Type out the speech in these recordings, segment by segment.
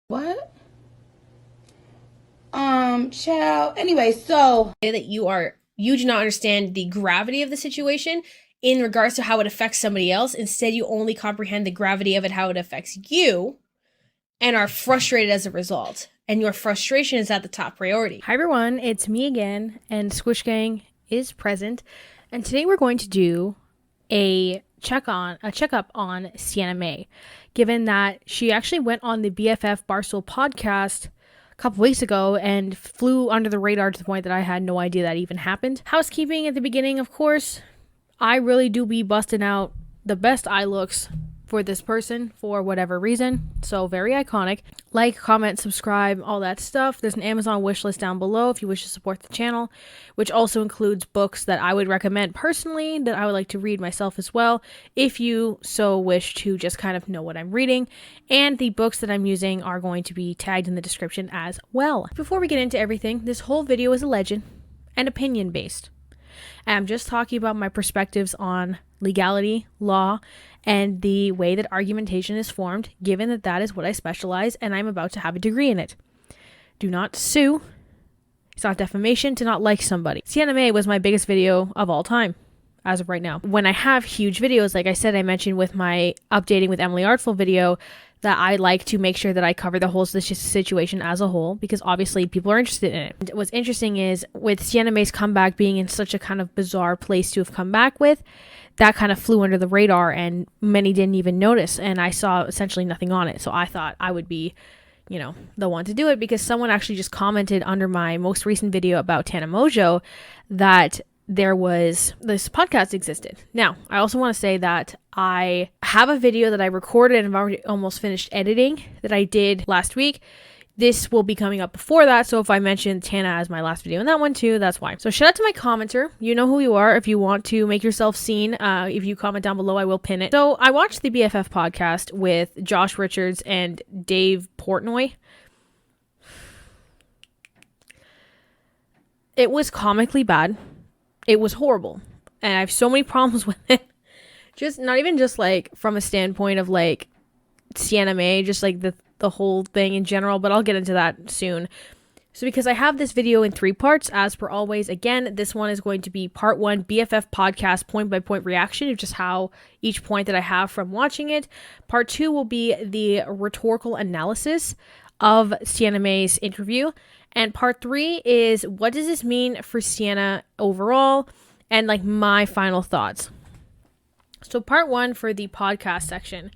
What? Child. Anyway, so that you do not understand the gravity of the situation in regards to how it affects somebody else. Instead, you only comprehend the gravity of it, how it affects you, and are frustrated as a result. And your frustration is at the top priority. Hi everyone, it's me again, and Squish Gang is present. And today we're going to do a checkup on Sienna Mae, given that she actually went on the BFF Barstool podcast a couple weeks ago and flew under the radar to the point that I had no idea that even happened. Housekeeping at the beginning, of course. I really do be busting out the best eye looks for this person for whatever reason. So very iconic. Like, comment, subscribe, all that stuff. There's an Amazon wishlist down below if you wish to support the channel, which also includes books that I would recommend personally that I would like to read myself as well, if you so wish to just kind of know what I'm reading. And the books that I'm using are going to be tagged in the description as well. Before we get into everything, this whole video is a legend and opinion based. And I'm just talking about my perspectives on legality, law, and the way that argumentation is formed, given that that is what I specialize and I'm about to have a degree in it. Do not sue. It's not defamation to not like somebody. Sienna Mae was my biggest video of all time, as of right now. When I have huge videos, like I said, I mentioned with my Updating with Emily Artful video, that I like to make sure that I cover the whole situation as a whole, because obviously people are interested in it. And what's interesting is, with Sienna Mae's comeback being in such a kind of bizarre place to have come back with, that kind of flew under the radar and many didn't even notice, and I saw essentially nothing on it. So I thought I would be, the one to do it, because someone actually just commented under my most recent video about Tana Mojo that this podcast existed. Now, I also want to say that I have a video that I recorded and I've already almost finished editing that I did last week. This will be coming up before that, so if I mention Tana as my last video in that one too, that's why. So shout out to my commenter. You know who you are. If you want to make yourself seen, if you comment down below, I will pin it. So I watched the BFF podcast with Josh Richards and Dave Portnoy. It was comically bad. It was horrible. And I have so many problems with it. Just not even just like from a standpoint of like Sienna Mae, just like the whole thing in general, but I'll get into that soon. So because I have this video in 3 parts, as per always, again, this one is going to be part 1, BFF podcast point-by-point reaction of just how each point that I have from watching it. Part 2 will be the rhetorical analysis of Sienna Mae's interview. And part 3 is, what does this mean for Sienna overall, and like my final thoughts. So part 1 for the podcast section.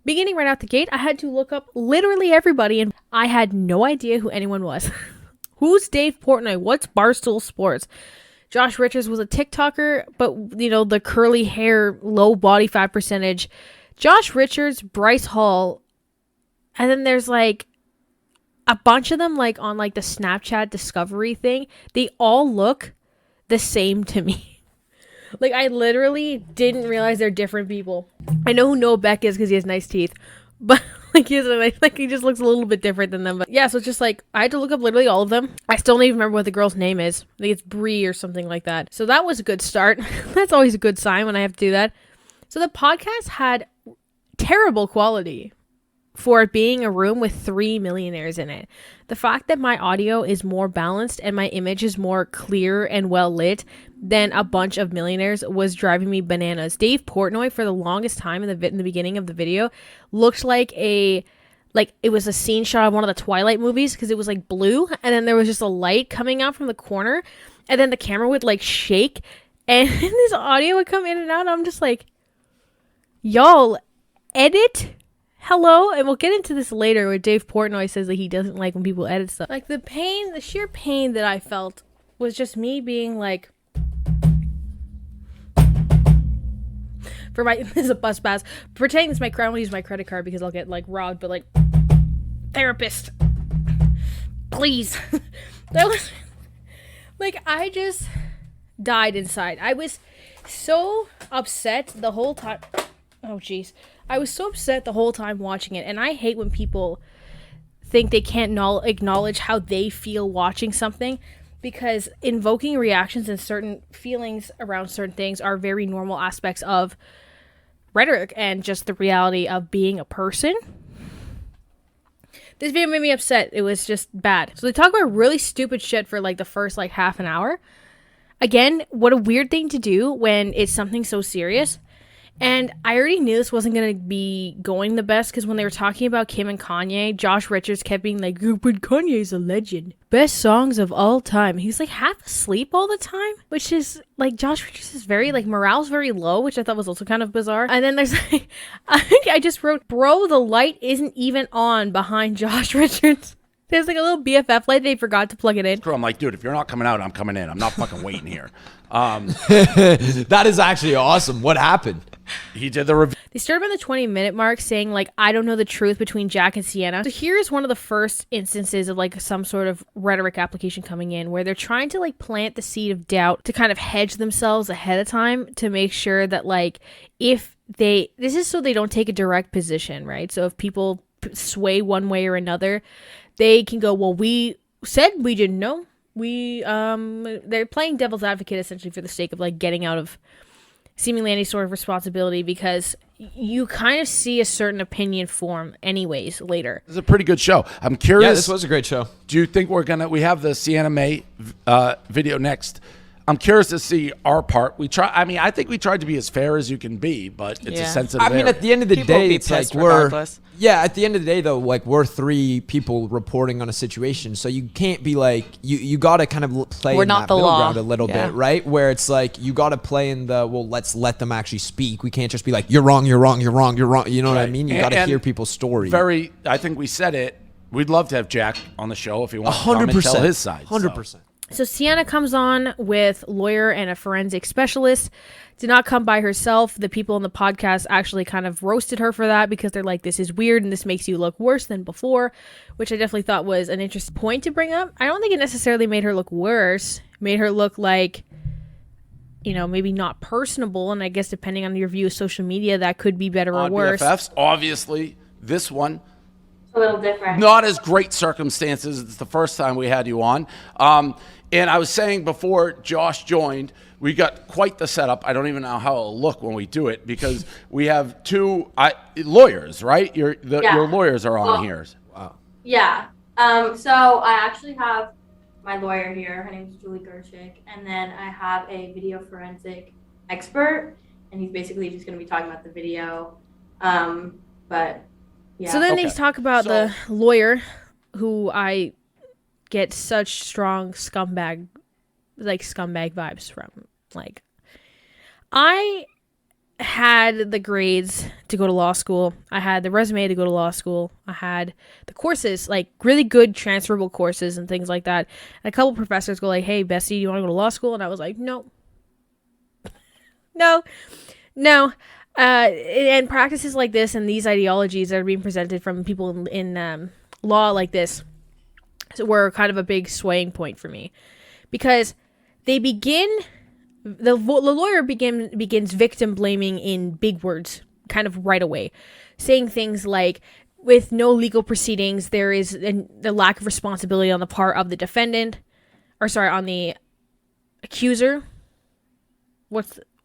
Beginning right out the gate, I had to look up literally everybody, and I had no idea who anyone was. Who's Dave Portnoy? What's Barstool Sports? Josh Richards was a TikToker, but the curly hair, low body fat percentage. Josh Richards, Bryce Hall, and then there's like a bunch of them like on like the Snapchat discovery thing. They all look the same to me. Like, I literally didn't realize they're different people. I know who Noah Beck is because he has nice teeth. But, like, he just looks a little bit different than them. But, yeah, so it's just, like, I had to look up literally all of them. I still don't even remember what the girl's name is. I think it's Bree or something like that. So that was a good start. That's always a good sign when I have to do that. So the podcast had terrible quality for it being a room with 3 millionaires in it. The fact that my audio is more balanced and my image is more clear and well lit than a bunch of millionaires was driving me bananas. Dave Portnoy, for the longest time in the beginning of the video, looked like it was a scene shot of one of the Twilight movies, because it was like blue and then there was just a light coming out from the corner and then the camera would like shake and this audio would come in and out. I'm just like, y'all, edit. Hello, and we'll get into this later where Dave Portnoy says that he doesn't like when people edit stuff. Like, the sheer pain that I felt was just me being like, this is a bus pass. Pretending this is my credit, I won't use my credit card because I'll get like robbed, but like, therapist, please. That was, like, I just died inside. I was so upset the whole time. Oh, jeez. I was so upset the whole time watching it, and I hate when people think they can't acknowledge how they feel watching something, because invoking reactions and certain feelings around certain things are very normal aspects of rhetoric and just the reality of being a person. This video made me upset. It was just bad. So they talk about really stupid shit for like the first like half an hour. Again, what a weird thing to do when it's something so serious. And I already knew this wasn't going to be going the best because when they were talking about Kim and Kanye, Josh Richards kept being like, but Kanye's a legend. Best songs of all time. He's like half asleep all the time, which is like Josh Richards is very like morale's very low, which I thought was also kind of bizarre. And then there's like, I think I just wrote, bro, the light isn't even on behind Josh Richards. There's like a little BFF light. They forgot to plug it in. I'm like, dude, if you're not coming out, I'm coming in. I'm not fucking waiting here. That is actually awesome. What happened? He did the review. They started by the 20-minute mark saying, like, I don't know the truth between Jack and Sienna. So here's one of the first instances of, like, some sort of rhetoric application coming in where they're trying to, like, plant the seed of doubt to kind of hedge themselves ahead of time to make sure that, like, if they... This is so they don't take a direct position, right? So if people sway one way or another, they can go, well, we said we didn't know. They're playing devil's advocate, essentially, for the sake of, like, getting out of... seemingly any sort of responsibility because you kind of see a certain opinion form anyways later. This is a pretty good show. I'm curious. Yeah, this was a great show. Do you think we have the Sienna Mae video next? I'm curious to see our part. I think we tried to be as fair as you can be, but it's a sensitive area. At the end of the People will day, be it's like pissed regardless. at the end of the day, though, like we're three people reporting on a situation, so you can't be like, you got to kind of play We're in not that the middle law. ground a little bit, right? Where it's like, you got to play in the, well, let's let them actually speak. We can't just be like, you're wrong, you're wrong, you're wrong, you're wrong. You know what I mean? You got to hear people's story. I think we said it. We'd love to have Jack on the show if he wants to come and tell his side. 100%. So Sienna comes on with lawyer and a forensic specialist. Did not come by herself. The people in the podcast actually kind of roasted her for that because they're like, this is weird and this makes you look worse than before, which I definitely thought was an interesting point to bring up. I don't think it necessarily made her look worse. It made her look like, you know, maybe not personable. And I guess depending on your view of social media, that could be better or worse. BFFs, obviously, this one, a little different. not as great circumstances. It's the first time we had you on. And I was saying before Josh joined, we got quite the setup. I don't even know how it'll look when we do it because we have two lawyers, right? Your lawyers are on here. Wow. Yeah. So I actually have my lawyer here. Her name is Julie Gerchick. And then I have a video forensic expert. And he's basically just going to be talking about the video. But yeah. So then they talk about the lawyer who I get such strong scumbag vibes from. Like, I had the grades to go to law school. I had the resume to go to law school. I had the courses, like really good transferable courses and things like that. And a couple professors go like, hey, Bessie, do you want to go to law school? And I was like, no. And practices like this and these ideologies that are being presented from people in law like this were kind of a big swaying point for me, because they begin the lawyer begins victim blaming in big words kind of right away, saying things like, with no legal proceedings, there is the lack of responsibility on the part of the defendant, on the accuser.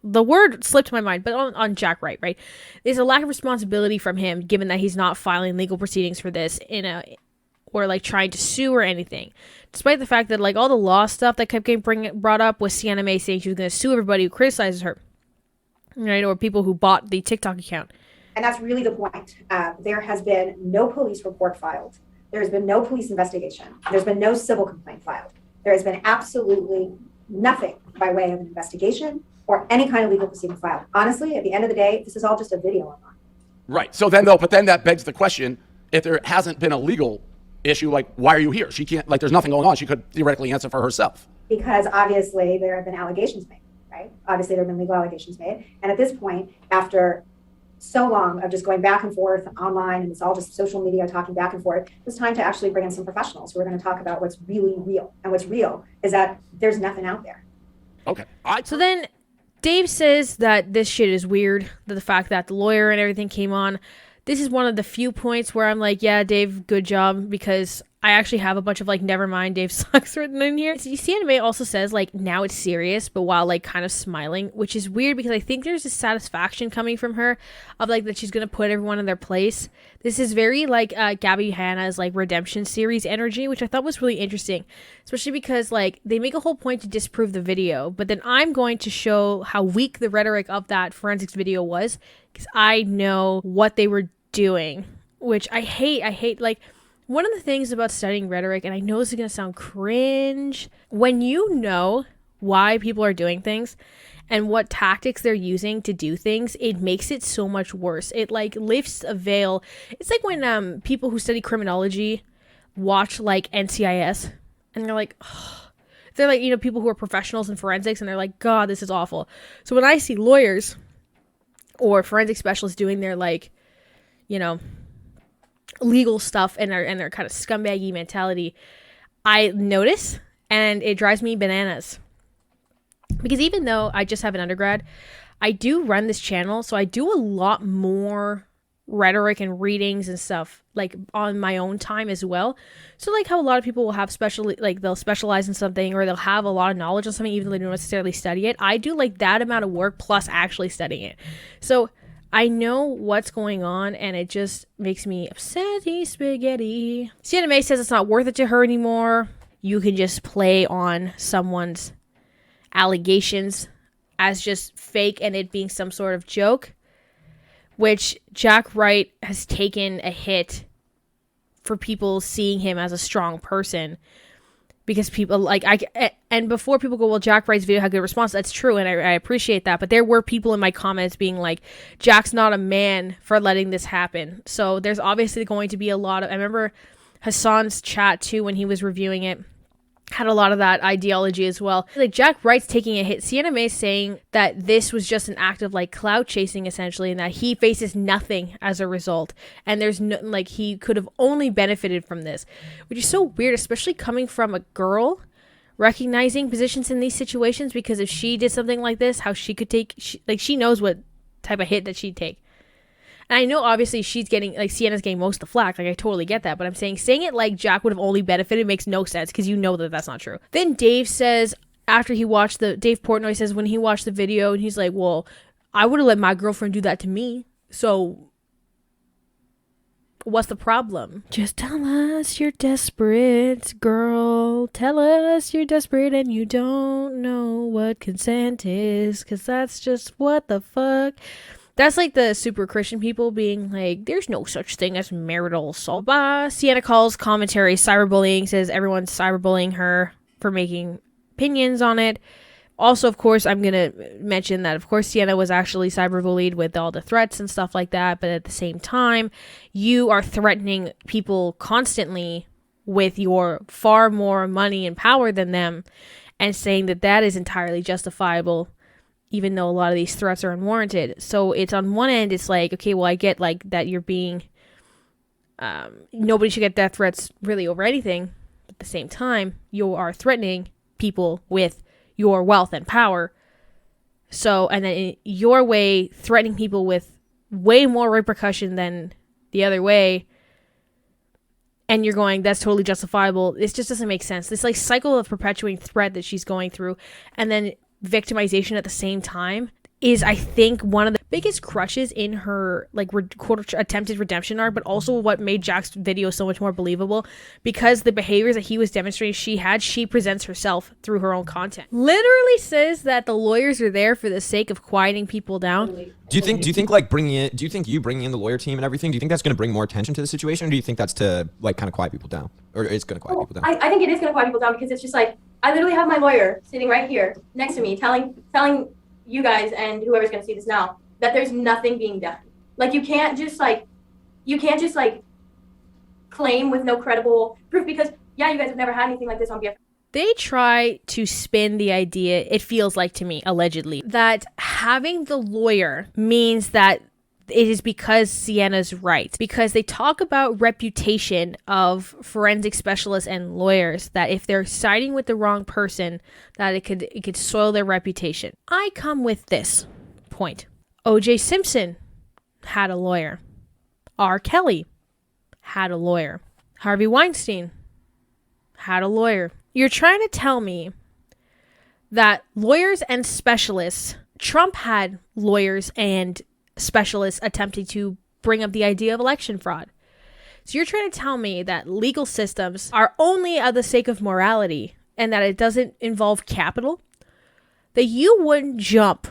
The word slipped my mind, but on Jack Wright, right? There's a lack of responsibility from him, given that he's not filing legal proceedings for this or like trying to sue or anything. Despite the fact that like all the law stuff that kept getting brought up was Sienna Mae saying she was going to sue everybody who criticizes her, right? Or people who bought the TikTok account. And that's really the point. There has been no police report filed. There has been no police investigation. There's been no civil complaint filed. There has been absolutely nothing by way of an investigation or any kind of legal proceeding filed. Honestly, at the end of the day, this is all just a video online. Right. So then that begs the question, if there hasn't been a legal issue, like, why are you here? She can't, like, there's nothing going on. She could theoretically answer for herself. Because obviously there have been allegations made, right? Obviously there have been legal allegations made. And at this point, after so long of just going back and forth online, and it's all just social media talking back and forth, it's time to actually bring in some professionals who are going to talk about what's really real. And what's real is that there's nothing out there. Okay. So then Dave says that this shit is weird, that the fact that the lawyer and everything came on. This is one of the few points where I'm like, yeah, Dave, good job, because I actually have a bunch of like never mind Dave sucks written in here. Sienna Mae also says like now it's serious, but while like kind of smiling, which is weird because I think there's a satisfaction coming from her of like that she's gonna put everyone in their place. This is very like Gabby Hanna's like redemption series energy, which I thought was really interesting, especially because like they make a whole point to disprove the video, but then I'm going to show how weak the rhetoric of that forensics video was because I know what they were doing, which I hate like. One of the things about studying rhetoric, and I know this is going to sound cringe, when you know why people are doing things and what tactics they're using to do things, it makes it so much worse. It like lifts a veil. It's like when people who study criminology watch like NCIS and they're like, oh. They're like, you know, people who are professionals in forensics and they're like, God, this is awful. So when I see lawyers or forensic specialists doing their like, you know, legal stuff and their kind of scumbaggy mentality, I notice and it drives me bananas. Because even though I just have an undergrad, I do run this channel, so I do a lot more rhetoric and readings and stuff like on my own time as well. So like how a lot of people will have they'll specialize in something or they'll have a lot of knowledge on something even though they don't necessarily study it. I do like that amount of work plus actually studying it. So I know what's going on, and it just makes me upsetty spaghetti. Sienna Mae says it's not worth it to her anymore. You can just play on someone's allegations as just fake and it being some sort of joke, which Jack Wright has taken a hit for people seeing him as a strong person. Because people like and before people go, well, Jack Wright's video had good response. That's true, and I appreciate that. But there were people in my comments being like, Jack's not a man for letting this happen. So there's obviously going to be a lot of. I remember Hassan's chat too when he was reviewing it had a lot of that ideology as well. Like Jack Wright's taking a hit. Sienna Mae saying that this was just an act of like clout chasing essentially, and that he faces nothing as a result. And there's no like he could have only benefited from this, which is so weird, especially coming from a girl recognizing positions in these situations. Because if she did something like this, how she could take she knows what type of hit that she'd take. And I know obviously she's getting, like, Sienna's getting most of the flack. Like, I totally get that. But I'm saying it like Jack would have only benefited makes no sense because you know that that's not true. Then Dave says, after he watched Dave Portnoy says when he watched the video, and he's like, well, I would have let my girlfriend do that to me. So what's the problem? Just tell us you're desperate, girl. Tell us you're desperate and you don't know what consent is. Because that's just what the fuck. That's like the super Christian people being like, there's no such thing as marital assault. Sienna calls commentary cyberbullying, says everyone's cyberbullying her for making opinions on it. Also, of course, I'm going to mention that, of course, Sienna was actually cyberbullied with all the threats and stuff like that. But at the same time, you are threatening people constantly with your far more money and power than them and saying that that is entirely justifiable, even though a lot of these threats are unwarranted. So it's on one end, it's like, okay, well, I get like that you're being, nobody should get death threats really over anything. But at the same time, you are threatening people with your wealth and power. So, and then in your way, threatening people with way more repercussion than the other way. And you're going, that's totally justifiable. This just doesn't make sense. This like cycle of perpetuating threat that she's going through, and then victimization at the same time, is I think one of the biggest crushes in her like attempted redemption arc, but also what made Jack's video so much more believable, because the behaviors that he was demonstrating she presents herself through her own content. Literally says that the lawyers are there for the sake of quieting people down. Do you think like bringing in the lawyer team and everything, do you think that's going to bring more attention to the situation, or do you think that's to like kind of quiet people down, or it's going to quiet people down? I think it is going to quiet people down, because it's just like, I literally have my lawyer sitting right here next to me telling you guys and whoever's going to see this now that there's nothing being done. Like, you can't just claim with no credible proof, because yeah, you guys have never had anything like this on BFF. They try to spin the idea, it feels like to me, allegedly, that having the lawyer means that it is because Sienna's right. Because they talk about reputation of forensic specialists and lawyers, that if they're siding with the wrong person, that it could soil their reputation. I come with this point. O.J. Simpson had a lawyer. R. Kelly had a lawyer. Harvey Weinstein had a lawyer. You're trying to tell me that lawyers and specialists, Trump had lawyers and specialists attempting to bring up the idea of election fraud. So you're trying to tell me that legal systems are only of the sake of morality and that it doesn't involve capital? That you wouldn't jump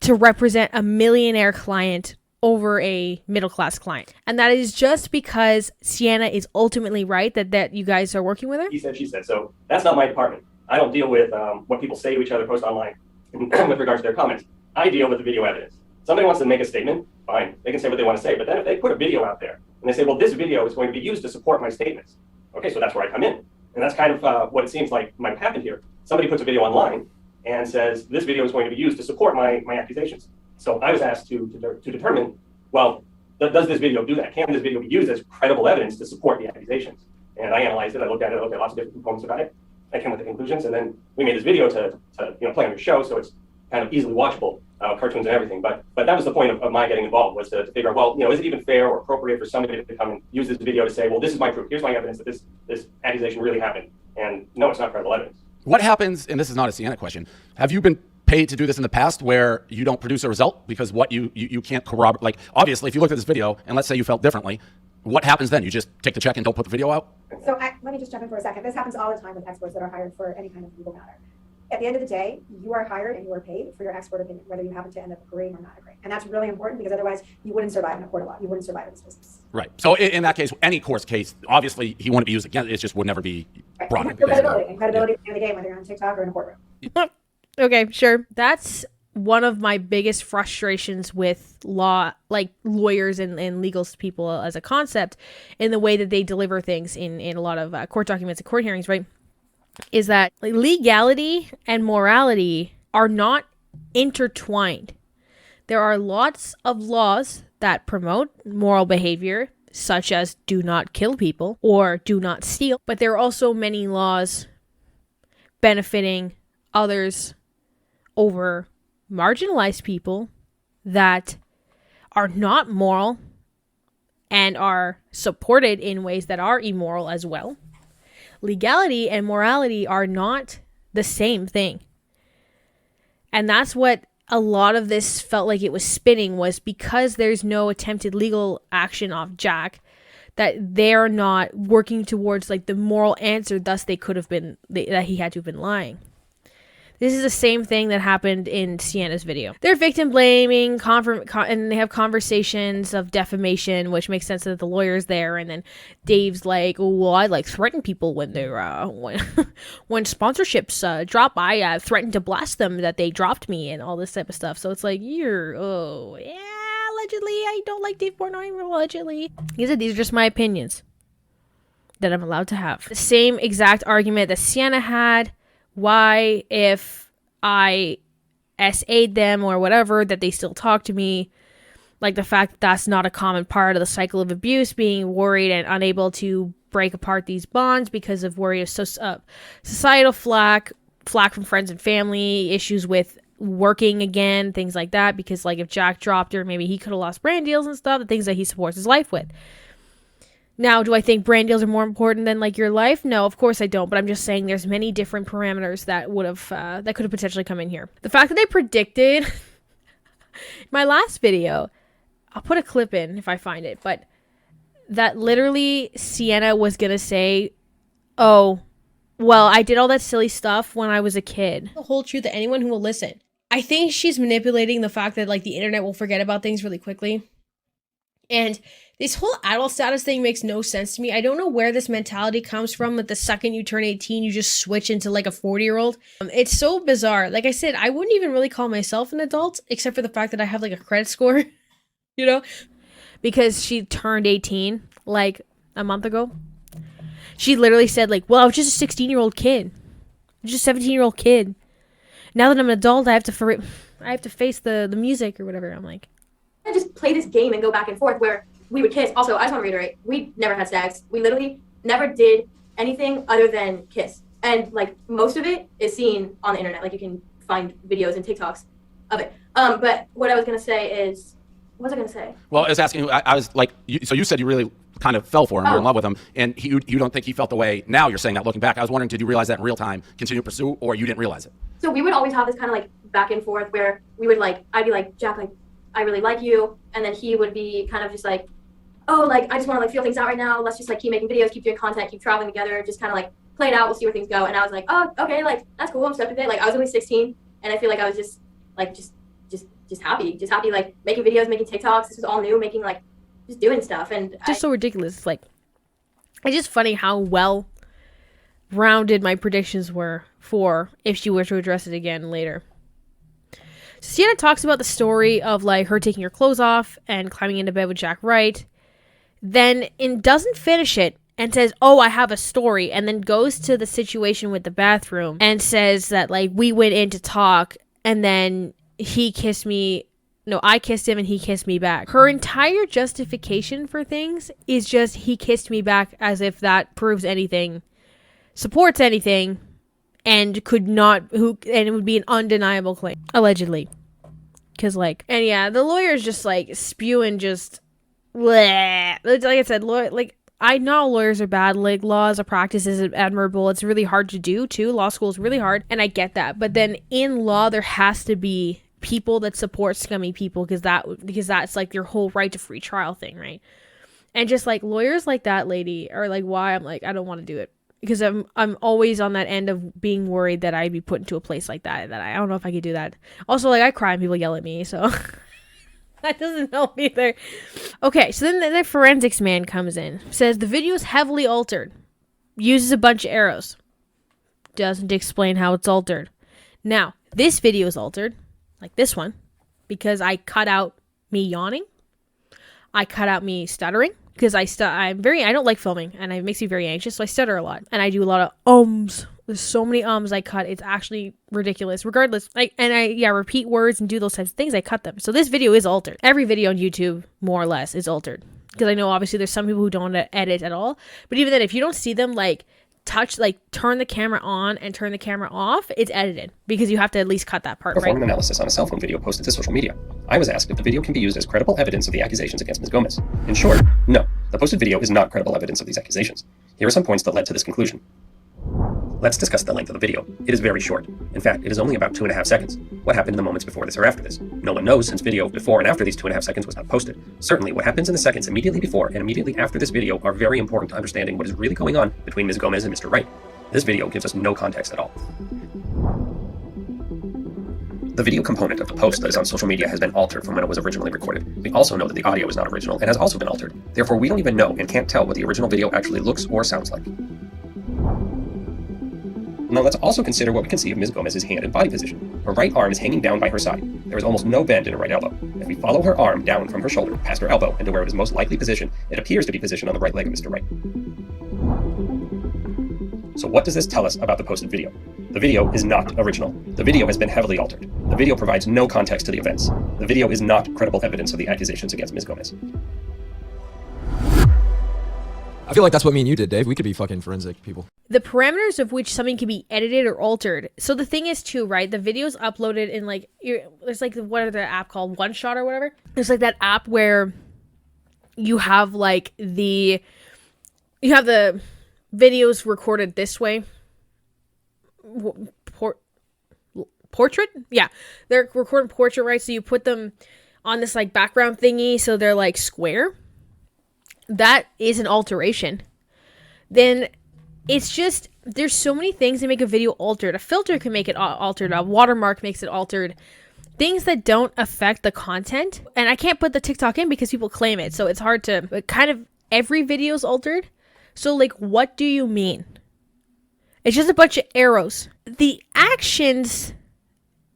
to represent a millionaire client over a middle-class client. And that is just because Sienna is ultimately right that you guys are working with her? He said, she said. So that's not my department. I don't deal with what people say to each other, post online with regards to their comments. I deal with the video evidence. Somebody wants to make a statement, fine. They can say what they want to say. But then if they put a video out there and they say, well, this video is going to be used to support my statements. Okay, so that's where I come in. And that's kind of what it seems like might have happened here. Somebody puts a video online and says, this video is going to be used to support my accusations. So I was asked to determine, well, does this video do that? Can this video be used as credible evidence to support the accusations? And I analyzed it. I looked at it. I looked at lots of different components about it. I came with the conclusions, and then we made this video to play on your show, so it's kind of easily watchable, cartoons and everything. But that was the point of my getting involved, was to figure out, well, is it even fair or appropriate for somebody to come and use this video to say, well, this is my proof. Here's my evidence that this accusation really happened. And no, it's not credible evidence. What happens, and this is not a Sienna question, have you been paid to do this in the past where you don't produce a result because what you can't corroborate? Like, obviously, if you looked at this video and let's say you felt differently, what happens then? You just take the check and don't put the video out? So let me just jump in for a second. This happens all the time with experts that are hired for any kind of legal matter. At the end of the day, you are hired and you are paid for your expert opinion, whether you happen to end up agreeing or not agreeing. And that's really important because otherwise you wouldn't survive in a court of law. You wouldn't survive in this business. Right. So in that case, any court case, obviously he wouldn't be used again. It just would never be brought up. Credibility. And credibility is the name of the game, whether you're on TikTok or in a courtroom. Okay, sure. That's one of my biggest frustrations with law, like lawyers and legal people as a concept, in the way that they deliver things in a lot of court documents and court hearings, right? Is that legality and morality are not intertwined. There are lots of laws that promote moral behavior, such as do not kill people or do not steal, but there are also many laws benefiting others over marginalized people that are not moral and are supported in ways that are immoral as well. Legality and morality are not the same thing. And that's what a lot of this felt like it was spinning, was because there's no attempted legal action off Jack, that they're not working towards like the moral answer, thus they could have been, that he had to have been lying. This is the same thing that happened in Sienna's video. They're victim blaming, and they have conversations of defamation, which makes sense that the lawyer's there. And then Dave's like, "Oh, well, I like threaten people when they're when sponsorships drop. I threatened to blast them that they dropped me and all this type of stuff." So it's like, allegedly, I don't like Dave Portnoy, allegedly. He said these are just my opinions that I'm allowed to have. The same exact argument that Sienna had. Why, if I SA'd them or whatever, that they still talk to me? Like the fact that that's not a common part of the cycle of abuse, being worried and unable to break apart these bonds because of worry of societal flack from friends and family, issues with working again, things like that. Because like if Jack dropped her, maybe he could have lost brand deals and stuff, the things that he supports his life with. Now, do I think brand deals are more important than like your life? No, of course I don't. But I'm just saying there's many different parameters that would have that could have potentially come in here. The fact that they predicted my last video, I'll put a clip in if I find it, but that literally Sienna was gonna say, "Oh, well, I did all that silly stuff when I was a kid." The whole truth to anyone who will listen. I think she's manipulating the fact that like the internet will forget about things really quickly. And this whole adult status thing makes no sense to me. I don't know where this mentality comes from, that the second you turn 18, you just switch into like a 40-year-old. It's so bizarre. Like I said, I wouldn't even really call myself an adult, except for the fact that I have like a credit score, you know? Because she turned 18 like a month ago. She literally said like, well, I was just a 16-year-old kid. I was just a 17-year-old kid. Now that I'm an adult, I have to face the music or whatever. I'm like, I just play this game and go back and forth where we would kiss. Also, I just want to reiterate, we never had sex. We literally never did anything other than kiss. And like most of it is seen on the internet. Like you can find videos and TikToks of it. But what I was going to say is, what was I going to say? Well, I was asking, I was like, so you said you really kind of fell for him, you're in love with him, and you don't think he felt the way now you're saying that looking back. I was wondering, did you realize that in real time, continue to pursue, or you didn't realize it? So we would always have this kind of like back and forth where we would like, I'd be like, Jack, like, I really like you. And then he would be kind of just like, oh, like, I just want to like feel things out right now. Let's just like keep making videos, keep doing content, keep traveling together, just kind of like play it out. We'll see where things go. And I was like, oh, okay, like, that's cool. I'm stoked with it. Like, I was only 16 and I feel like I was just like, just happy, like making videos, making TikToks. This was all new, making like, just doing stuff. And just so ridiculous. It's like, it's just funny how well rounded my predictions were for if she were to address it again later. So Sienna talks about the story of like her taking her clothes off and climbing into bed with Jack Wright, then doesn't finish it and says, oh, I have a story, and then goes to the situation with the bathroom and says that like we went in to talk and then he kissed me. No, I kissed him and he kissed me back. Her entire justification for things is just he kissed me back, as if that proves anything, supports anything, and it would be an undeniable claim, allegedly. Cause like, and yeah, the lawyer's just like spewing just, bleh. Like I said, I know lawyers are bad. Like, law as a practice is admirable. It's really hard to do too. Law school is really hard, and I get that. But then in law, there has to be people that support scummy people, because that's like your whole right to free trial thing, right? And just like lawyers like that lady are like, why I'm like, I don't want to do it, because I'm always on that end of being worried that I'd be put into a place like that I don't know if I could do that. Also, like, I cry and people yell at me, so that doesn't help either. Okay, so then the forensics man comes in, says the video is heavily altered, uses a bunch of arrows, doesn't explain how it's altered. Now, this video is altered, like this one, because I cut out me yawning. I cut out me stuttering, because I don't like filming, and it makes me very anxious, so I stutter a lot, and I do a lot of ums. There's so many ums I cut, it's actually ridiculous. Regardless, I repeat words and do those types of things, I cut them. So this video is altered. Every video on YouTube, more or less, is altered, because I know obviously there's some people who don't edit at all, but even then, if you don't see them like turn the camera on and turn the camera off, it's edited, because you have to at least cut that part, right? Perform an analysis on a cell phone video posted to social media. I was asked if the video can be used as credible evidence of the accusations against Ms. Gomez. In short, no. The posted video is not credible evidence of these accusations. Here are some points that led to this conclusion. Let's discuss the length of the video. It is very short. In fact, it is only about 2.5 seconds. What happened in the moments before this or after this? No one knows, since video before and after these 2.5 seconds was not posted. Certainly, what happens in the seconds immediately before and immediately after this video are very important to understanding what is really going on between Ms. Gomez and Mr. Wright. This video gives us no context at all. The video component of the post that is on social media has been altered from when it was originally recorded. We also know that the audio is not original and has also been altered. Therefore, we don't even know and can't tell what the original video actually looks or sounds like. Now let's also consider what we can see of Ms. Gomez's hand and body position. Her right arm is hanging down by her side. There is almost no bend in her right elbow. If we follow her arm down from her shoulder, past her elbow, and to where it is most likely positioned, it appears to be positioned on the right leg of Mr. Wright. So what does this tell us about the posted video? The video is not original. The video has been heavily altered. The video provides no context to the events. The video is not credible evidence of the accusations against Ms. Gomez. I feel like that's what me and you did, Dave. We could be fucking forensic people. The parameters of which something can be edited or altered. So the thing is too, right? The video's uploaded in like, there's like, what are the app called? One Shot or whatever? There's like that app where you have like the videos recorded this way. Portrait? Yeah. They're recording portrait, right? So you put them on this like background thingy so they're like square. That is an alteration. Then it's just, there's so many things that make a video altered. A filter can make it altered. A watermark makes it altered. Things that don't affect the content. And I can't put the TikTok in because people claim it. So it's hard to, but kind of every video is altered. So like, what do you mean? It's just a bunch of arrows. The actions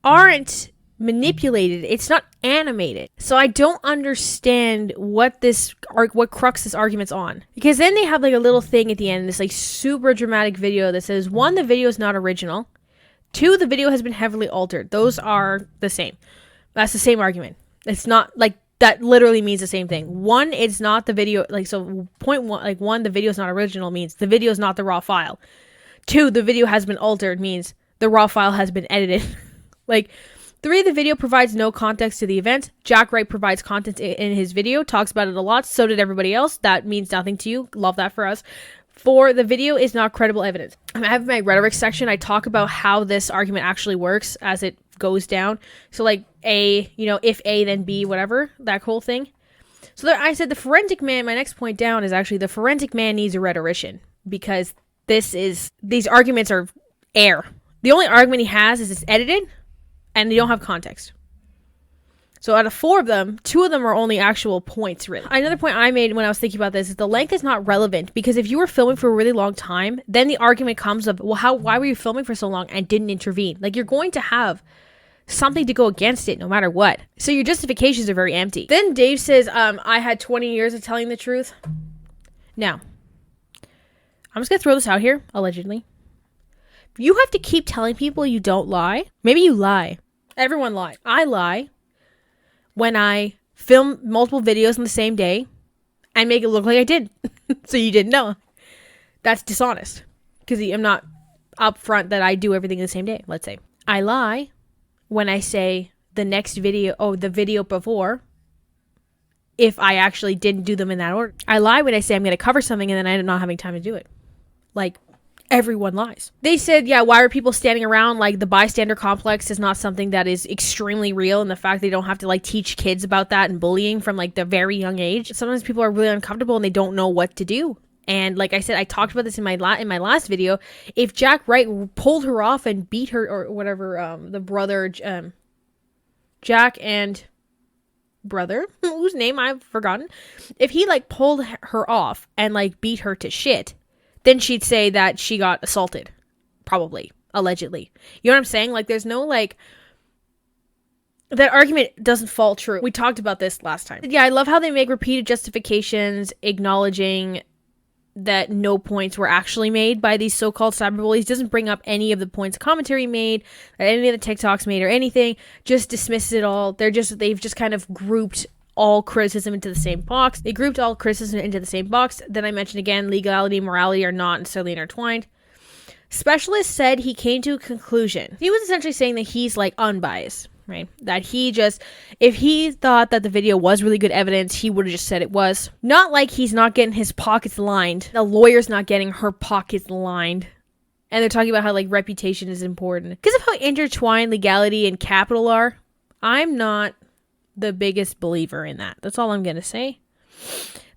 aren't manipulated. It's not animated. So I don't understand what crux this argument's on. Because then they have like a little thing at the end, this like super dramatic video that says, 1, the video is not original. 2, the video has been heavily altered. Those are the same. That's the same argument. It's not like, that literally means the same thing. 1, it's not the video, like, so point 1, like 1, the video is not original means the video is not the raw file. 2, the video has been altered means the raw file has been edited. Like, 3, the video provides no context to the event. Jack Wright provides content in his video, talks about it a lot. So did everybody else. That means nothing to you. Love that for us. 4, the video is not credible evidence. I have my rhetoric section. I talk about how this argument actually works as it goes down. So like A, if A, then B, whatever, that whole thing. So there, I said the forensic man, my next point down is actually the forensic man needs a rhetorician, because these arguments are air. The only argument he has is it's edited and they don't have context. So out of 4 of them, 2 of them are only actual points written. Another point I made when I was thinking about this is the length is not relevant, because if you were filming for a really long time, then the argument comes of, well, why were you filming for so long and didn't intervene? Like, you're going to have something to go against it no matter what. So your justifications are very empty. Then Dave says, I had 20 years of telling the truth. Now, I'm just going to throw this out here, allegedly. You have to keep telling people you don't lie. Maybe you lie. Everyone lies. I lie when I film multiple videos on the same day and make it look like I did. So you didn't know. That's dishonest, because I'm not upfront that I do everything the same day, let's say. I lie when I say the next video, the video before, if I actually didn't do them in that order. I lie when I say I'm going to cover something and then I end up not having time to do it. Like, everyone lies. They said, yeah, why are people standing around? Like, the bystander complex is not something that is extremely real, and the fact they don't have to, like, teach kids about that and bullying from, like, the very young age. Sometimes people are really uncomfortable and they don't know what to do. And like I said, I talked about this in my last video. If Jack Wright pulled her off and beat her, or whatever, the brother, Jack and brother, whose name I've forgotten, if he, like, pulled her off and, like, beat her to shit, then she'd say that she got assaulted. Probably. Allegedly. You know what I'm saying? Like, there's no, like... That argument doesn't fall true. We talked about this last time. Yeah, I love how they make repeated justifications, acknowledging that no points were actually made by these so-called cyberbullies. Doesn't bring up any of the points commentary made, that any of the TikToks made, or anything. Just dismisses it all. They've just kind of grouped all criticism into the same box. They grouped all criticism into the same box. Then I mentioned again, legality and morality are not necessarily intertwined. Specialist said he came to a conclusion. He was essentially saying that he's, like, unbiased, right? That he just, if he thought that the video was really good evidence, he would have just said it was. Not like he's not getting his pockets lined. The lawyer's not getting her pockets lined. And they're talking about how, like, reputation is important. Because of how intertwined legality and capital are, I'm not the biggest believer in that. That's all I'm gonna say.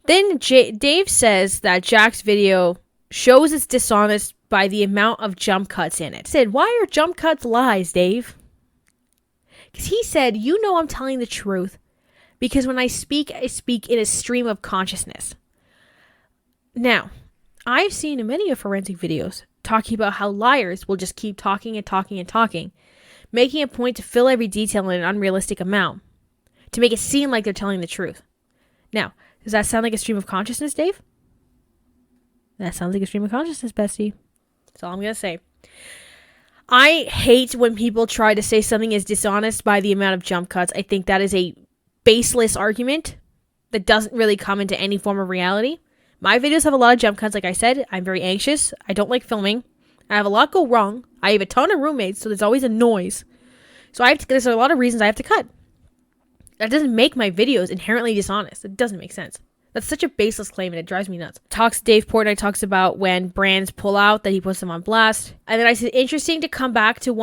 Then Dave says that Jack's video shows it's dishonest by the amount of jump cuts in it. Said, why are jump cuts lies, Dave? Because he said, I'm telling the truth, because when I speak in a stream of consciousness. Now, I've seen many of forensic videos talking about how liars will just keep talking and talking and talking, making a point to fill every detail in an unrealistic amount, to make it seem like they're telling the truth. Now, does that sound like a stream of consciousness, Dave? That sounds like a stream of consciousness, bestie. That's all I'm going to say. I hate when people try to say something is dishonest by the amount of jump cuts. I think that is a baseless argument that doesn't really come into any form of reality. My videos have a lot of jump cuts, like I said. I'm very anxious. I don't like filming. I have a lot go wrong. I have a ton of roommates, so there's always a noise. So there's a lot of reasons I have to cut. That doesn't make my videos inherently dishonest. It doesn't make sense. That's such a baseless claim, and it drives me nuts. Dave Portnoy talks about when brands pull out, that he puts them on blast. And then I said, interesting to come back to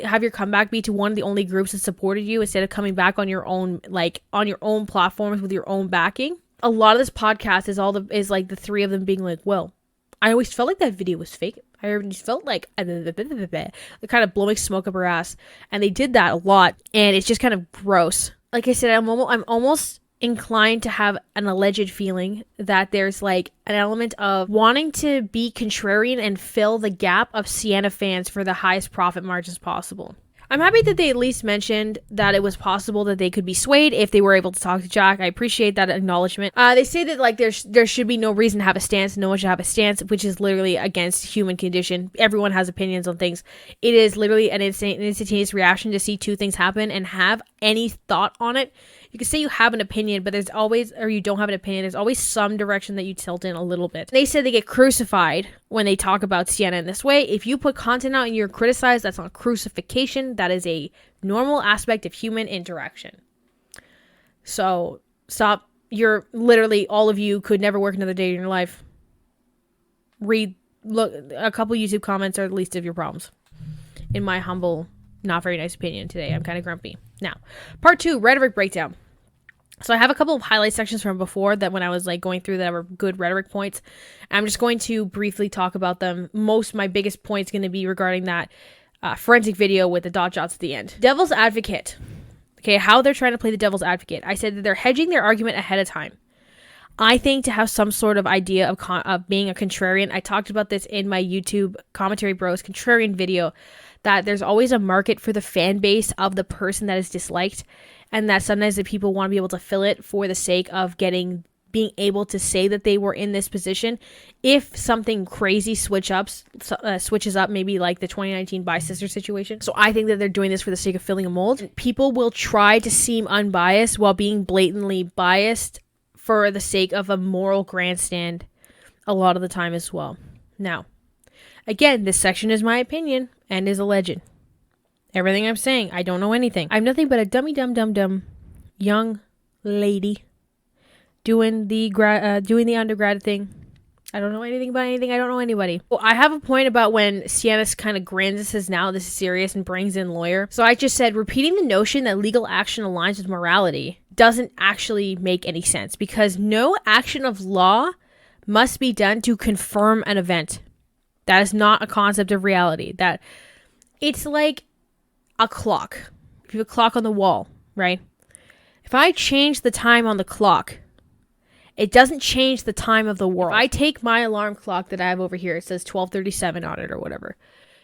have your comeback be to one of the only groups that supported you, instead of coming back on your own, like, on your own platforms with your own backing. A lot of this podcast is like the 3 of them being like, well, I always felt like that video was fake. I always felt like kind of blowing smoke up her ass. And they did that a lot, and it's just kind of gross. Like I said, I'm almost inclined to have an alleged feeling that there's, like, an element of wanting to be contrarian and fill the gap of Sienna fans for the highest profit margins possible. I'm happy that they at least mentioned that it was possible that they could be swayed if they were able to talk to Jack. I appreciate that acknowledgement. They say that, like, there should be no reason to have a stance. No one should have a stance, which is literally against human condition. Everyone has opinions on things. It is literally an instantaneous reaction to see 2 things happen and have any thought on it. You can say you have an opinion, but there's always, or you don't have an opinion, there's always some direction that you tilt in a little bit. They said they get crucified when they talk about Sienna in this way. If you put content out and you're criticized, that's not crucifixion. That is a normal aspect of human interaction. So stop. You're literally, all of you could never work another day in your life. Look, a couple YouTube comments are the least of your problems. In my humble, not very nice opinion today. I'm kind of grumpy. Now, part 2, rhetoric breakdown. So I have a couple of highlight sections from before that when I was like going through that were good rhetoric points. I'm just going to briefly talk about them. My biggest point's going to be regarding that forensic video with the dot jots at the end. Devil's advocate. Okay, how they're trying to play the devil's advocate. I said that they're hedging their argument ahead of time. I think to have some sort of idea of being a contrarian, I talked about this in my YouTube Commentary Bros contrarian video, that there's always a market for the fan base of the person that is disliked, and that sometimes the people want to be able to fill it for the sake of being able to say that they were in this position. If something crazy switches up, maybe like the 2019 Bi Sister situation. So I think that they're doing this for the sake of filling a mold. People will try to seem unbiased while being blatantly biased for the sake of a moral grandstand a lot of the time as well. Now, again, this section is my opinion and is alleged. Everything I'm saying, I don't know anything. I'm nothing but a dumb young lady doing the undergrad thing. I don't know anything about anything. I don't know anybody. Well, I have a point about when Sienna kind of grins and says, now this is serious, and brings in lawyer. So I just said, repeating the notion that legal action aligns with morality doesn't actually make any sense, because no action of law must be done to confirm an event. That is not a concept of reality. That it's like a clock. If you have a clock on the wall, right? If I change the time on the clock, it doesn't change the time of the world. If I take my alarm clock that I have over here, it says 12:37 on it or whatever.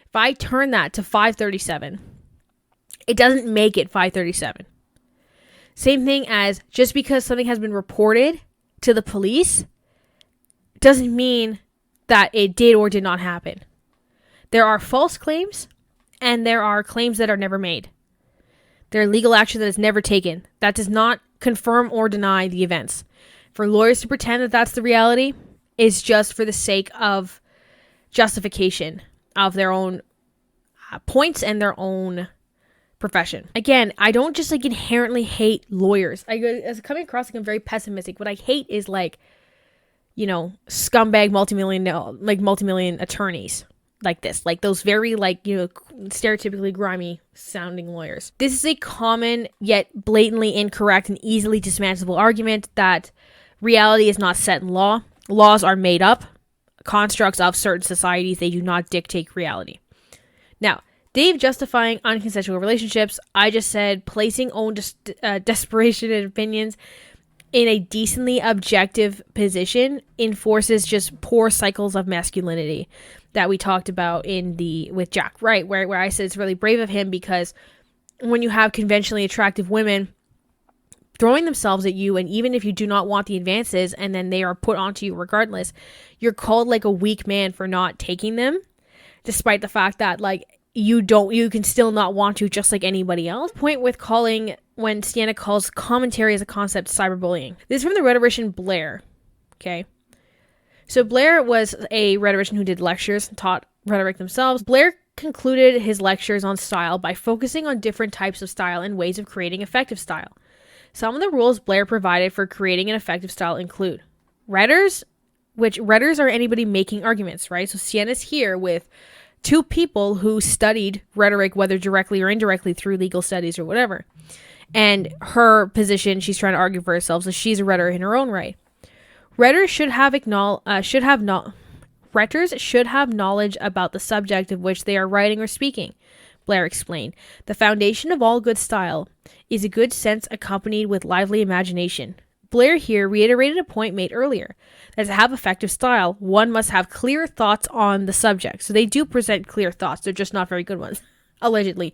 If I turn that to 5:37, it doesn't make it 5:37. Same thing as just because something has been reported to the police doesn't mean that it did or did not happen. There are false claims and there are claims that are never made. There are legal action that is never taken. That does not confirm or deny the events. For lawyers to pretend that that's the reality is just for the sake of justification of their own points and their own profession. Again, I don't just inherently hate lawyers. As coming across I'm very pessimistic. What I hate is scumbag multi-million attorneys like this, like those very stereotypically grimy sounding lawyers. This is a common yet blatantly incorrect and easily dismantleable argument that reality is not set in law. Laws are made up constructs of certain societies. They do not dictate reality. Now, Dave justifying unconsensual relationships, I just said placing own desperation and opinions in a decently objective position enforces just poor cycles of masculinity that we talked about with Jack, right? Where I said it's really brave of him, because when you have conventionally attractive women throwing themselves at you, and even if you do not want the advances and then they are put onto you regardless, you're called like a weak man for not taking them, despite the fact that you can still not want to, just like anybody else. Point with when Sienna calls commentary as a concept cyberbullying. This is from the rhetorician Blair. Okay. So Blair was a rhetorician who did lectures, taught rhetoric themselves. Blair concluded his lectures on style by focusing on different types of style and ways of creating effective style. Some of the rules Blair provided for creating an effective style include rhetors, which rhetors are anybody making arguments, right? So Sienna's here with two people who studied rhetoric, whether directly or indirectly through legal studies or whatever. And her position, she's trying to argue for herself, so she's a rhetor in her own right. Rhetors should have knowledge about the subject of which they are writing or speaking, Blair explained. The foundation of all good style is a good sense accompanied with lively imagination. Blair here reiterated a point made earlier, that to have effective style, one must have clear thoughts on the subject. So they do present clear thoughts, they're just not very good ones, allegedly.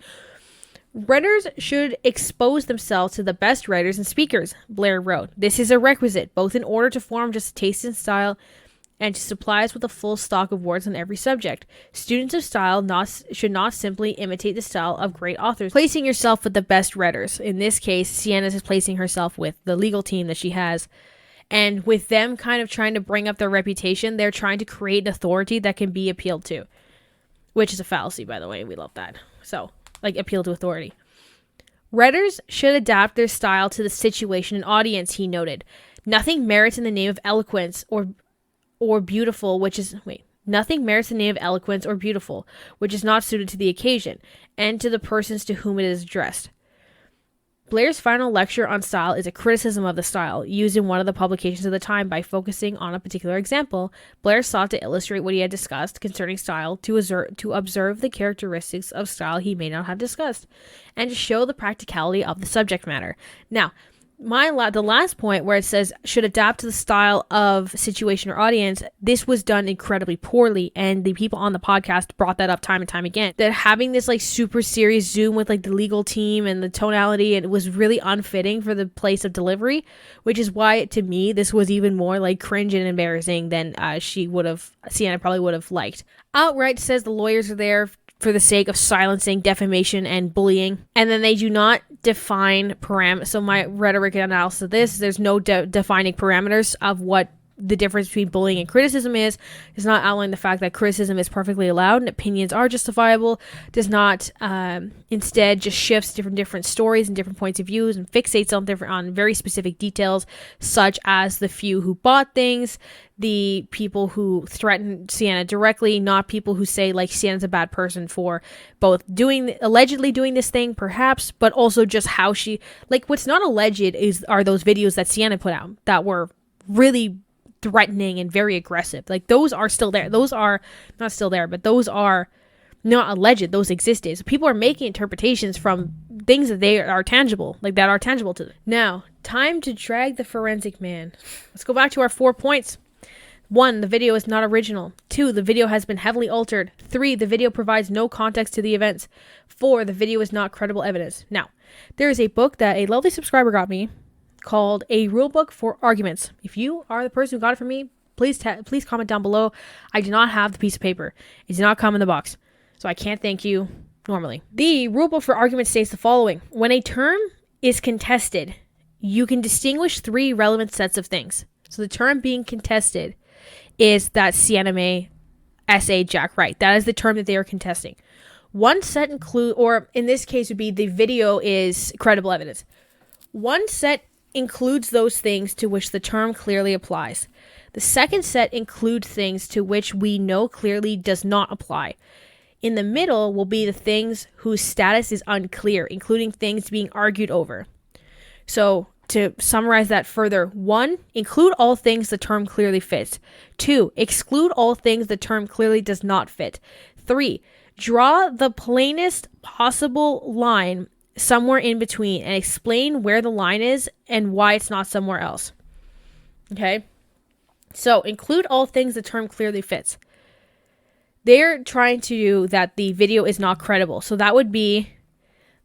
Writers should expose themselves to the best writers and speakers, Blair wrote. This is a requisite, both in order to form just taste and style, and to supply us with a full stock of words on every subject. Students of style should not simply imitate the style of great authors. Placing yourself with the best redders. In this case, Sienna is placing herself with the legal team that she has. And with them kind of trying to bring up their reputation, they're trying to create an authority that can be appealed to. Which is a fallacy, by the way. We love that. So, like, appeal to authority. Redders should adapt their style to the situation and audience, he noted. Nothing merits in the name of eloquence or beautiful, nothing merits the name of eloquence or beautiful, which is not suited to the occasion, and to the persons to whom it is addressed. Blair's final lecture on style is a criticism of the style, used in one of the publications of the time. By focusing on a particular example, Blair sought to illustrate what he had discussed concerning style, to observe the characteristics of style he may not have discussed, and to show the practicality of the subject matter. Now, the last point where it says should adapt to the style of situation or audience, this was done incredibly poorly, and the people on the podcast brought that up time and time again, that having this like super serious Zoom with like the legal team and the tonality, and it was really unfitting for the place of delivery, which is why to me this was even more like cringe and embarrassing than Sienna probably would have liked. Outright says the lawyers are there for the sake of silencing, defamation, and bullying. And then they do not define parameters. So my rhetoric analysis of this, there's no defining parameters of what the difference between bullying and criticism is. Does not outline the fact that criticism is perfectly allowed and opinions are justifiable. Does not instead just shifts different stories and different points of views and fixates on very specific details, such as the few who bought things, the people who threaten Sienna directly, not people who say like Sienna's a bad person for both allegedly doing this thing perhaps, but also just how she, like, what's not alleged are those videos that Sienna put out that were really threatening and very aggressive. Like, those are still there. Those are not still there, but those are not alleged. Those existed. So people are making interpretations from things that are tangible to them. Now, time to drag the forensic man. Let's go back to our 4 points. 1, the video is not original. 2, the video has been heavily altered. 3, the video provides no context to the events. 4, the video is not credible evidence. Now, there is a book that a lovely subscriber got me called A Rulebook for Arguments. If you are the person who got it from me, please comment down below. I do not have the piece of paper. It did not come in the box, so I can't thank you normally. The Rulebook for Arguments states the following. When a term is contested, you can distinguish 3 relevant sets of things. So the term being contested is that Sienna Mae essayed Jack Wright. That is the term that they are contesting. One set or in this case would be the video is credible evidence. One set includes those things to which the term clearly applies. The second set includes things to which we know clearly does not apply. In the middle will be the things whose status is unclear, including things being argued over. So, to summarize that further, 1, include all things the term clearly fits. 2, exclude all things the term clearly does not fit. 3, draw the plainest possible line somewhere in between and explain where the line is and why it's not somewhere else. Okay? So, include all things the term clearly fits. They're trying to do that the video is not credible. So that would be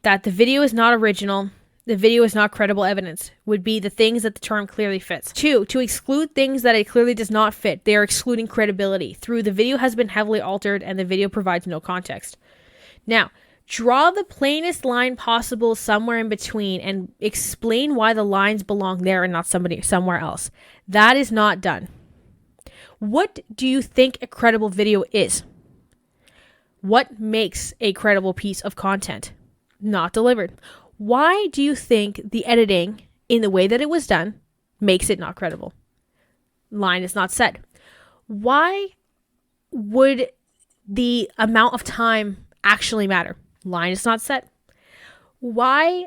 that the video is not original. The video is not credible evidence, would be the things that the term clearly fits. 2, to exclude things that it clearly does not fit, they are excluding credibility. 3, the video has been heavily altered and the video provides no context. Now, draw the plainest line possible somewhere in between and explain why the lines belong there and not somewhere else. That is not done. What do you think a credible video is? What makes a credible piece of content? Not delivered. Why do you think the editing, in the way that it was done, makes it not credible? Line is not set. Why would the amount of time actually matter? Line is not set. Why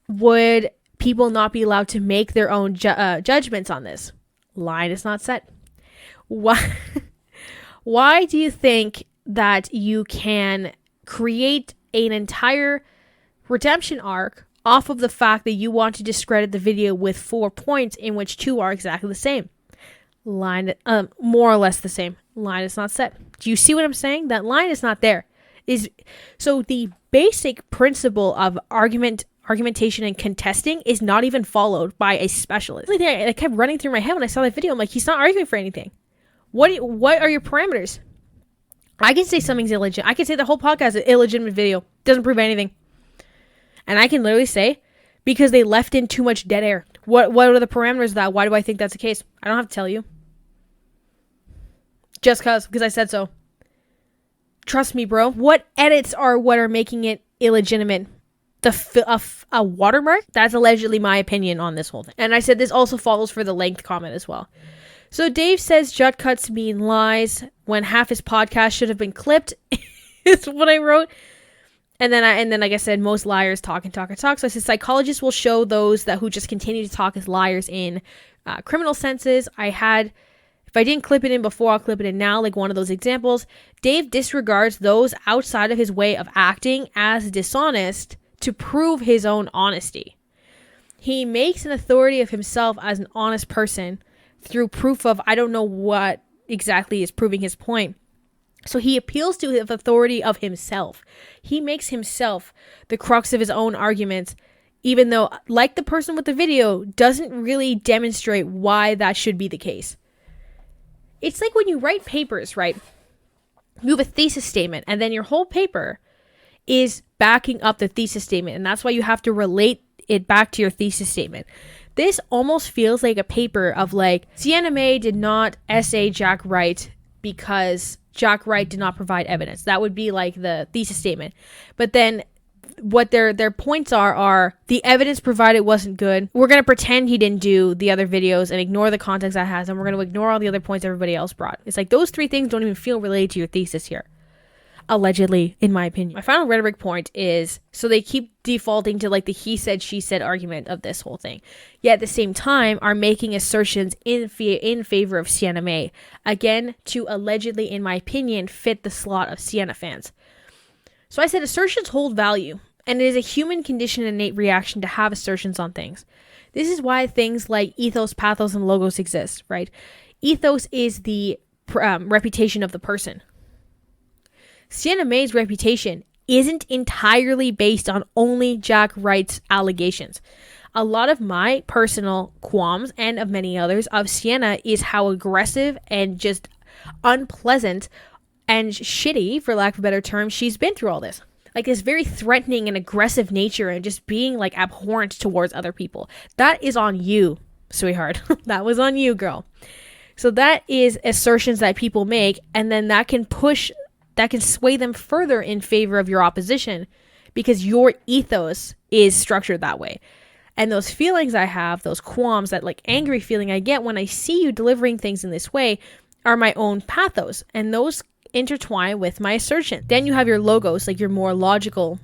would people not be allowed to make their own judgments on this? Line is not set. Why do you think that you can create an entire redemption arc off of the fact that you want to discredit the video with 4 points in which 2 are exactly the same? Line, more or less the same. Line is not set. Do you see what I'm saying? That line is not there. So the basic principle of argumentation and contesting is not even followed by a specialist. The thing that kept running through my head when I saw that video, I'm like, he's not arguing for anything. What are your parameters? I can say something's illegitimate. I can say the whole podcast is an illegitimate video. Doesn't prove anything. And I can literally say, because they left in too much dead air. What are the parameters of that? Why do I think that's the case? I don't have to tell you. Just because I said so. Trust me, bro. What edits are what are making it illegitimate? A watermark? That's allegedly my opinion on this whole thing. And I said this also follows for the length comment as well. So Dave says jut cuts mean lies when half his podcast should have been clipped. Is what I wrote. And then like I said, most liars talk and talk and talk. So I said psychologists will show those who just continue to talk as liars in criminal senses. If I didn't clip it in before, I'll clip it in now, like one of those examples. Dave disregards those outside of his way of acting as dishonest to prove his own honesty. He makes an authority of himself as an honest person through proof of, I don't know what exactly is proving his point. So he appeals to the authority of himself. He makes himself the crux of his own arguments, even though, like the person with the video, doesn't really demonstrate why that should be the case. It's like when you write papers, right? You have a thesis statement, and then your whole paper is backing up the thesis statement, and that's why you have to relate it back to your thesis statement. This almost feels like a paper of like, Sienna Mae did not essay Jack Wright because Jack Wright did not provide evidence. That would be like the thesis statement. But then what their points are the evidence provided wasn't good. We're going to pretend he didn't do the other videos and ignore the context that has, and we're going to ignore all the other points everybody else brought. It's like those three things don't even feel related to your thesis here. Allegedly, in my opinion. My final rhetoric point is, so they keep defaulting to like the he said, she said argument of this whole thing. Yet at the same time are making assertions in favor of Sienna Mae. Again, to allegedly, in my opinion, fit the slot of Sienna fans. So I said assertions hold value, and it is a human condition and innate reaction to have assertions on things. This is why things like ethos, pathos, and logos exist, right? Ethos is the reputation of the person. Sienna Mae's reputation isn't entirely based on only Jack Wright's allegations. A lot of my personal qualms, and of many others, of Sienna is how aggressive and just unpleasant and shitty, for lack of a better term, she's been through all this. Like this very threatening and aggressive nature and just being like abhorrent towards other people. That is on you, sweetheart. That was on you, girl. So that is assertions that people make, and then that can sway them further in favor of your opposition because your ethos is structured that way. And those feelings I have, those qualms, that like angry feeling I get when I see you delivering things in this way are my own pathos. And those intertwine with my assertion. Then you have your logos, like your more logical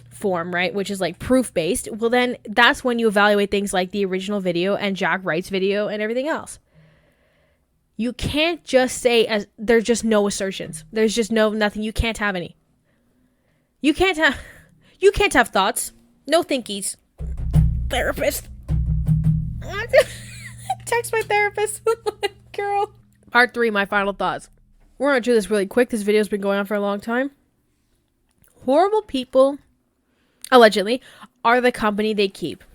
form, right? Which is like proof based. Well, then that's when you evaluate things like the original video and Jack Wright's video and everything else. You can't just say as there's just no assertions. There's just nothing. You can't have any. You can't have thoughts. No thinkies. Therapist. Text my therapist. Girl. Part 3, my final thoughts. We're going to do this really quick. This video's been going on for a long time. Horrible people, allegedly, are the company they keep.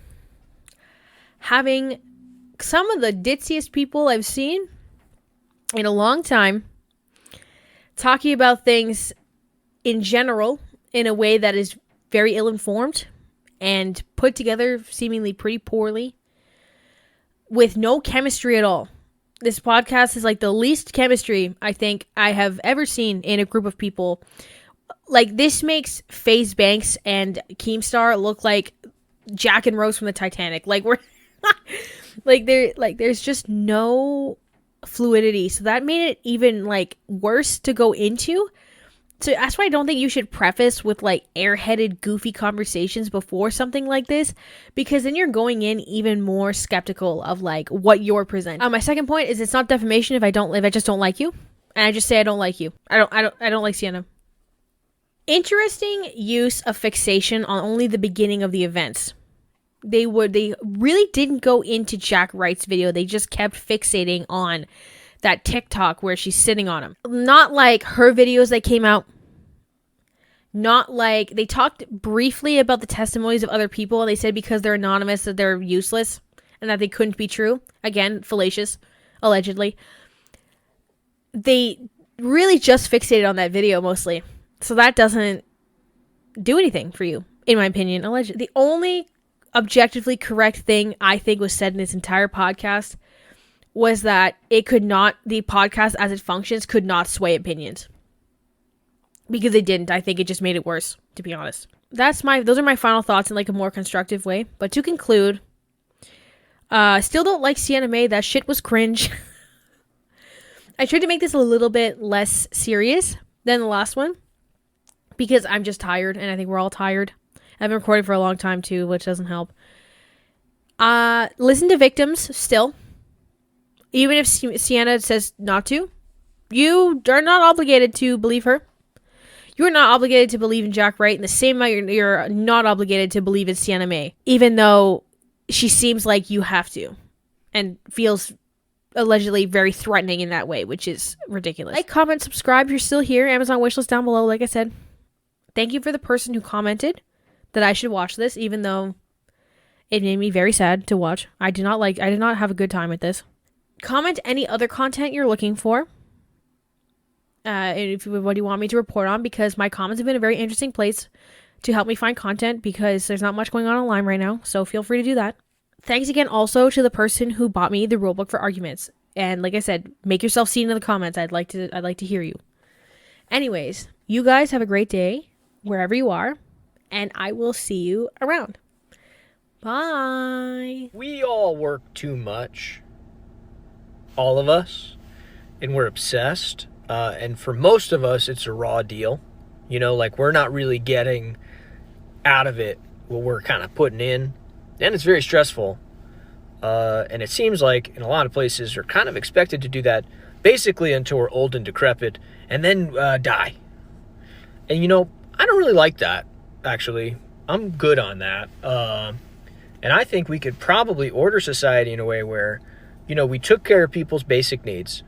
Having some of the ditziest people I've seen in a long time talking about things in general in a way that is very ill-informed and put together seemingly pretty poorly with no chemistry at all. This podcast is like the least chemistry I think I have ever seen in a group of people. Like this makes FaZe Banks and Keemstar look like Jack and Rose from the Titanic. Like we're there's just no fluidity. So that made it even like worse to go into. So that's why I don't think you should preface with like airheaded, goofy conversations before something like this, because then you're going in even more skeptical of like what you're presenting. My second point is it's not defamation if I just don't like you, and I just say I don't like you. I don't like Sienna. Interesting use of fixation on only the beginning of the events. They really didn't go into Jack Wright's video. They just kept fixating on that TikTok where she's sitting on him. Not like her videos that came out. Not like they talked briefly about the testimonies of other people, and they said because they're anonymous that they're useless and that they couldn't be true. Again, fallacious, allegedly. they really just fixated on that video mostly. So that doesn't do anything for you, in my opinion, allegedly. The only objectively correct thing I think was said in this entire podcast was that the podcast as it functions could not sway opinions. Because it didn't. I think it just made it worse, to be honest. Those are my final thoughts in like a more constructive way. But to conclude, still don't like Sienna Mae. That shit was cringe. I tried to make this a little bit less serious than the last one because I'm just tired, and I think we're all tired. I've been recording for a long time too, which doesn't help. Listen to victims still. Even if Sienna says not to, you are not obligated to believe her. You're not obligated to believe in Jack Wright in the same way you're not obligated to believe in Sienna Mae, even though she seems like you have to and feels allegedly very threatening in that way, which is ridiculous. Like, comment, subscribe if you're still here. Amazon wishlist down below, like I said. Thank you for the person who commented that I should watch this, even though it made me very sad to watch. I did not have a good time with this. Comment any other content you're looking for. And what do you want me to report on? Because my comments have been a very interesting place to help me find content because there's not much going on online right now. So feel free to do that. Thanks again also to the person who bought me the rulebook for arguments. And like I said, make yourself seen in the comments. I'd like to hear you. Anyways, you guys have a great day wherever you are, and I will see you around. Bye. We all work too much. All of us. And we're obsessed. And for most of us, it's a raw deal. You know, like we're not really getting out of it what we're kind of putting in. And it's very stressful. And it seems like in a lot of places, we're kind of expected to do that basically until we're old and decrepit and then die. And, you know, I don't really like that, actually. I'm good on that. And I think we could probably order society in a way where, you know, we took care of people's basic needs.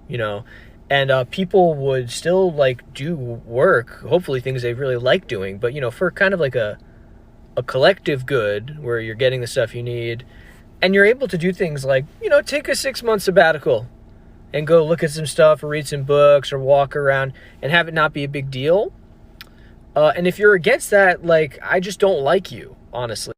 You know, and people would still like do work, hopefully things they really like doing, but you know, for kind of like a collective good where you're getting the stuff you need and you're able to do things like, you know, take a 6-month sabbatical and go look at some stuff or read some books or walk around and have it not be a big deal. And if you're against that, like, I just don't like you, honestly.